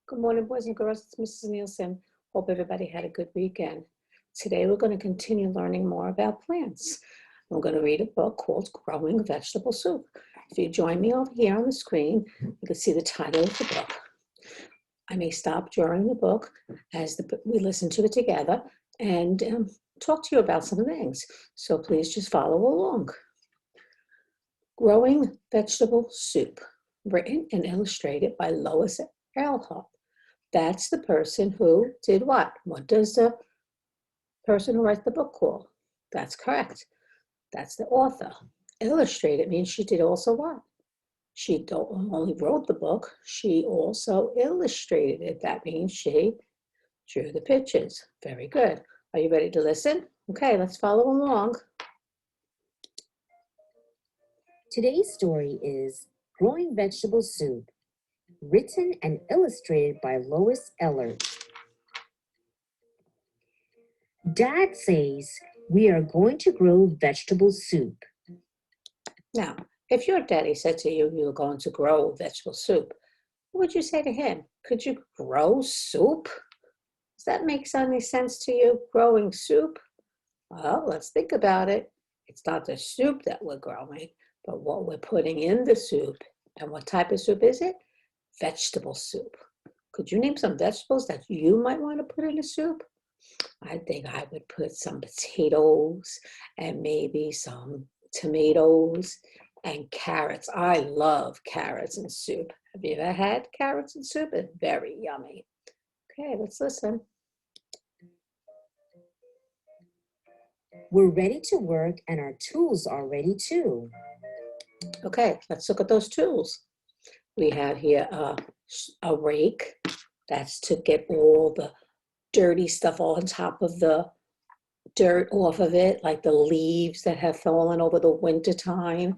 Good morning, boys and girls. It's Mrs. Nielsen. Hope everybody had a good weekend. Today we're going to continue learning more about plants. I'm going to read a book called Growing Vegetable Soup. If you join me over here on the screen, you can see the title of the book. I may stop during the book as we listen to it together and talk to you about some things. So please just follow along. Growing Vegetable Soup, written and illustrated by Lois Earlhart. That's the person who did what? What does the person who writes the book call? That's correct. That's the author. Illustrated means she did also what? She don't only wrote the book, she also illustrated it. That means she drew the pictures. Very good. Are you ready to listen? Okay, let's follow along. Today's story is Growing Vegetable Soup, written and illustrated by Lois Earlhart. Dad says we are going to grow vegetable soup. Now, if your daddy said to you, you were going to grow vegetable soup, what would you say to him? Could you grow soup? Does that make any sense to you, growing soup? Well, let's think about it. It's not the soup that we're growing, but what we're putting in the soup. And what type of soup is it? Vegetable soup. Could you name some vegetables that you might want to put in the soup? I think I would put some potatoes and maybe some tomatoes and carrots. I love carrots in soup. Have you ever had carrots in soup? It's very yummy. Okay, let's listen. We're ready to work and our tools are ready too. Okay, let's look at those tools. We have here a rake. That's to get all the dirty stuff on top of the dirt off of it, like the leaves that have fallen over the winter time.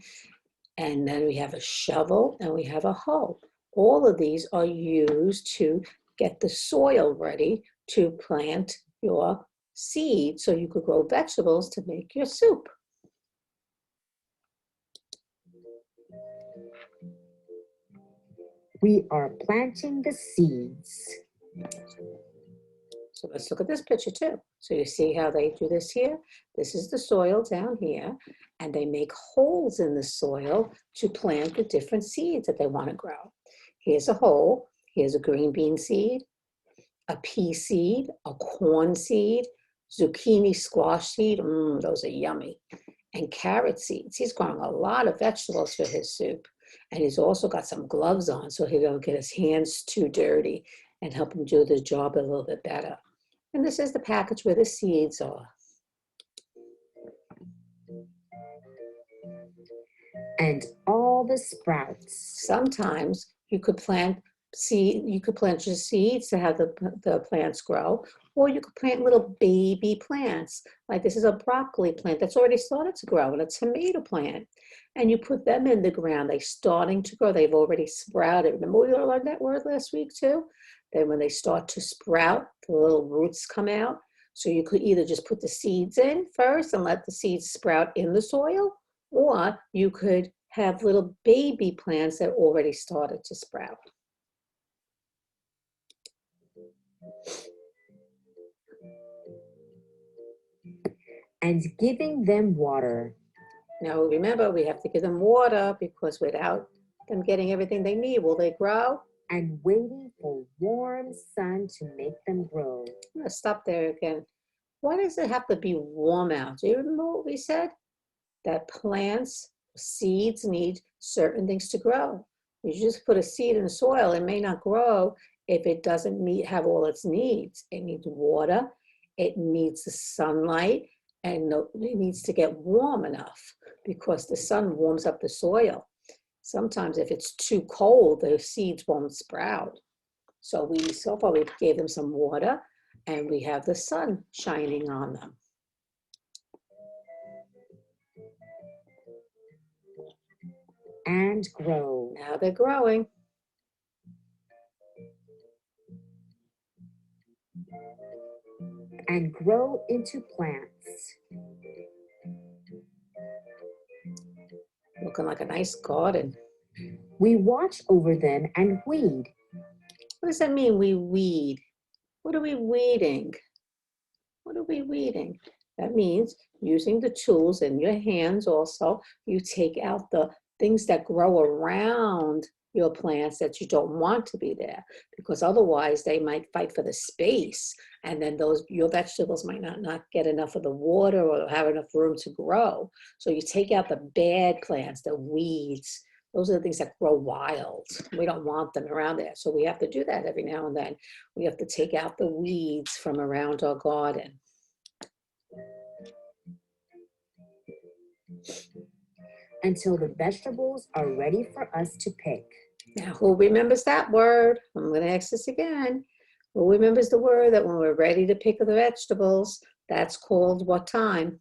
And then we have a shovel and we have a hoe. All of these are used to get the soil ready to plant your seed so you could grow vegetables to make your soup. We are planting the seeds. So let's look at this picture too. So you see how they do this here? This is the soil down here, and they make holes in the soil to plant the different seeds that they want to grow. Here's a hole. Here's a green bean seed, a pea seed, a corn seed, zucchini squash seed. Those are yummy. And carrot seeds. He's growing a lot of vegetables for his soup. And he's also got some gloves on so he don't get his hands too dirty and help him do the job a little bit better. And this is the package where the seeds are. And all the sprouts. Sometimes you could plant your seeds to have the plants grow, or you could plant little baby plants. Like this is a broccoli plant that's already started to grow, and a tomato plant. And you put them in the ground. They're starting to grow. They've already sprouted. Remember we learned that word last week too? Then when they start to sprout, the little roots come out. So you could either just put the seeds in first and let the seeds sprout in the soil, or you could have little baby plants that already started to sprout. And giving them water. Now remember, we have to give them water because without them getting everything they need, will they grow? And waiting for warm sun to make them grow. I'm gonna stop there again. Why does it have to be warm out? Do you remember what we said? That plants, seeds need certain things to grow. You just put a seed in the soil, it may not grow if it doesn't have all its needs. It needs water, it needs the sunlight, and it needs to get warm enough because the sun warms up the soil. Sometimes if it's too cold, the seeds won't sprout. So far we gave them some water and we have the sun shining on them. And grow. Now they're growing. And grow into plants. Looking like a nice garden. We watch over them and weed. What does that mean, we weed? What are we weeding? What are we weeding? That means using the tools in your hands also. You take out the things that grow around your plants that you don't want to be there, because otherwise they might fight for the space, and then your vegetables might not get enough of the water or have enough room to grow. So you take out the bad plants, the weeds. Those are the things that grow wild. We don't want them around there. So we have to do that every now and then. We have to take out the weeds from around our garden. Until the vegetables are ready for us to pick. Now, who remembers that word? I'm going to ask this again. Who remembers the word that when we're ready to pick the vegetables, that's called what time?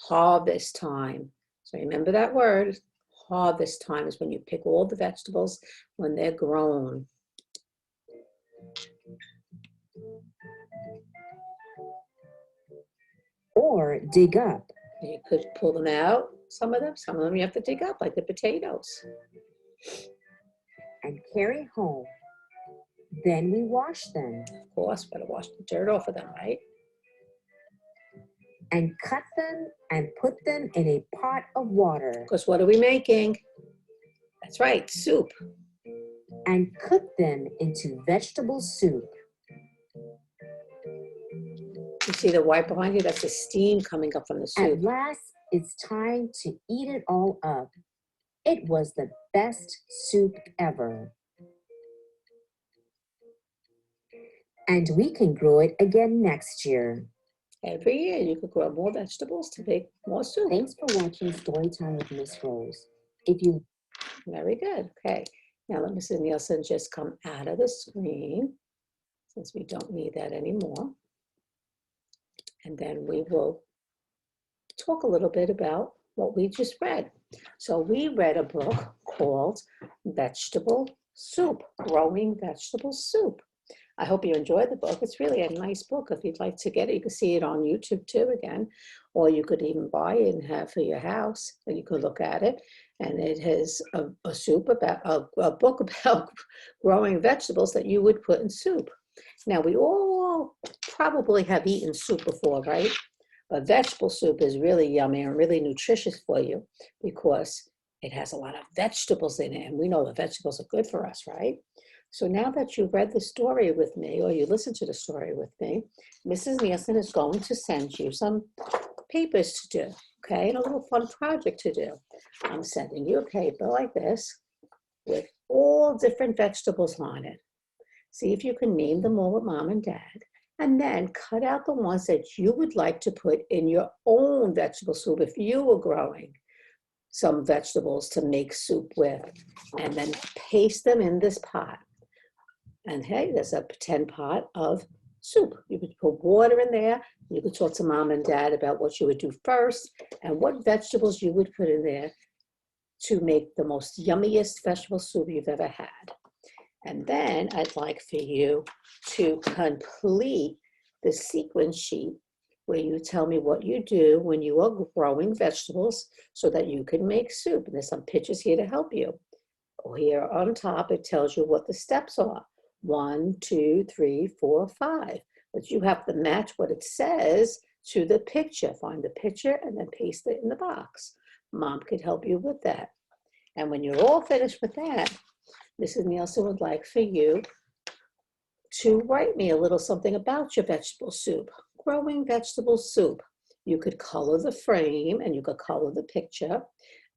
Harvest time. So remember that word. Harvest time is when you pick all the vegetables when they're grown. Or dig up. You could pull them out, some of them you have to dig up, like the potatoes. And carry home. Then we wash them. Of course, better wash the dirt off of them, right? And cut them and put them in a pot of water. Because what are we making? That's right, soup. And cook them into vegetable soup. You see the white behind you? That's the steam coming up from the soup. At last, it's time to eat it all up. It was the best soup ever. And we can grow it again next year. Every year you could grow more vegetables to make more soup. Thanks for watching Storytime with Miss Rose. Very good. Okay. Now let Mrs. Nielsen just come out of the screen, since we don't need that anymore. And then we will talk a little bit about what we just read. So we read a book called Vegetable Soup, Growing Vegetable Soup. I hope you enjoyed the book. It's really a nice book. If you'd like to get it, you can see it on YouTube too again, or you could even buy it and have for your house, and you could look at it. And it has a soup about, a book about growing vegetables that you would put in soup. Now, we all probably have eaten soup before, right? But vegetable soup is really yummy and really nutritious for you because it has a lot of vegetables in it. And we know the vegetables are good for us, right? So now that you've read the story with me, or you listened to the story with me, Mrs. Nielsen is going to send you some papers to do, okay? And a little fun project to do. I'm sending you a paper like this with all different vegetables on it. See if you can name them all with Mom and Dad, and then cut out the ones that you would like to put in your own vegetable soup if you were growing some vegetables to make soup with, and then paste them in this pot. And hey, there's a pretend pot of soup. You could put water in there. You could talk to Mom and Dad about what you would do first and what vegetables you would put in there to make the most yummiest vegetable soup you've ever had. And then I'd like for you to complete the sequence sheet where you tell me what you do when you are growing vegetables so that you can make soup. And there's some pictures here to help you. Here on top, it tells you what the steps are. 1, 2, 3, 4, 5. But you have to match what it says to the picture. Find the picture and then paste it in the box. Mom could help you with that. And when you're all finished with that, Mrs. Nielsen would like for you to write me a little something about your vegetable soup. Growing vegetable soup. You could color the frame and you could color the picture.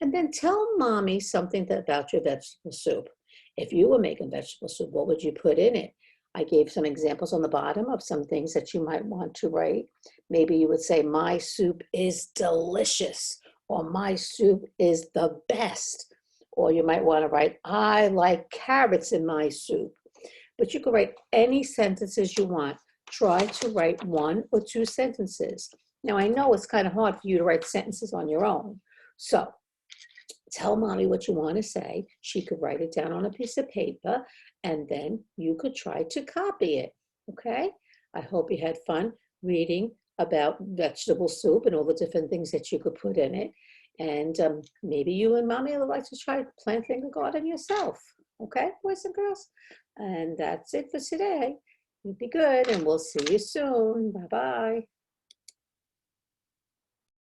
And then tell Mommy something about your vegetable soup. If you were making vegetable soup, what would you put in it? I gave some examples on the bottom of some things that you might want to write. Maybe you would say, my soup is delicious, or my soup is the best. Or you might want to write, I like carrots in my soup. But you can write any sentences you want. Try to write 1 or 2 sentences. Now, I know it's kind of hard for you to write sentences on your own. So tell Mommy what you want to say. She could write it down on a piece of paper, and then you could try to copy it, okay? I hope you had fun reading about vegetable soup and all the different things that you could put in it. And maybe you and Mommy would like to try planting a garden yourself. Okay, boys and girls? And that's it for today. You be good, and we'll see you soon. Bye-bye.